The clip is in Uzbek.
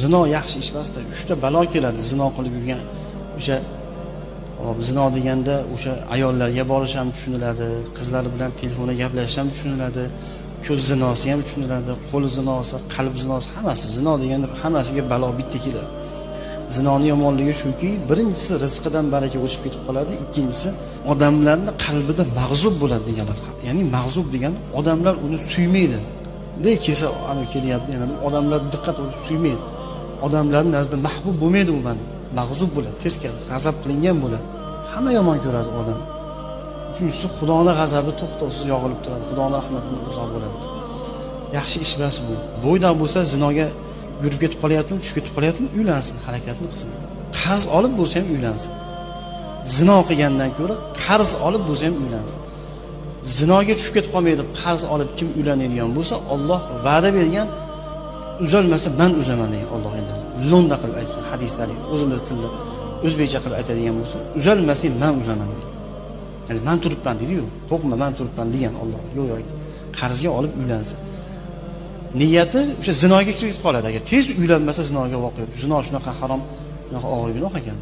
Zino yaxshi ish emasda, 3 ta balo keladi zino qilib yurgan. O'sha zino deganda o'sha ayollarga borish ham tushuniladi, qizlar bilan telefonda gaplashish ham tushuniladi, ko'z zinosi ham tushuniladi, qo'l zinosi, qalb zinosi, hammasi zino deganda hammasiga balo bitta keladi. Zinoning yomonligi shuki, birinchisi rizqidan baraka o'chib ketib qoladi, ikkinchisi odamlarning qalbida mag'zub bo'ladi deganlar. Ya'ni mag'zub degani odamlar uni suymaydi. Kelsa ana kelyapti, ya'ni odamlar diqqat qilib suymaydi. Odamlarning nazdida mahbub bo'lmaydi u man. Mag'zub bo'ladi, teskari, g'azab qilingan bo'ladi. Hamma yomon ko'radi odam. Uchinchisi Xudoning g'azabi to'xtovsiz yog'ilib turadi. Xudoning rahmatidan uzoq bo'ladi. Yaxshi ish emas bu. Bo'yda bo'lsa zinoga yurib ketib qolyaptimi, tushib ketib qolyaptimi, uylansin, harakatni qilsin. Qarz olib bo'lsa ham uylansin. Zino qilgandan ko'ra qarz olib bo'lsa ham uylansin. Zinoga tushib ketib qolmaydi, qarz olib kim uylanadigan bo'lsa, Alloh va'da bergan uzalmasa men uzaman degan Alloh endi. Lo'nda qilib aytsin hadislar, o'zimiz tilda o'zbekcha qilib aytadigan bo'lsa, uzalmasang men uzaman deydi. Ya'ni men turibman deydi-yu, qo'rqma men turibman degan Alloh. Yo'q, qarzga olib uylansin. Niyati o'sha zinoga kirib qoladi. Agar tez uylanmasa zinoga voqea. Zino shunaqa harom, shunaqa og'ir gunoh ekan.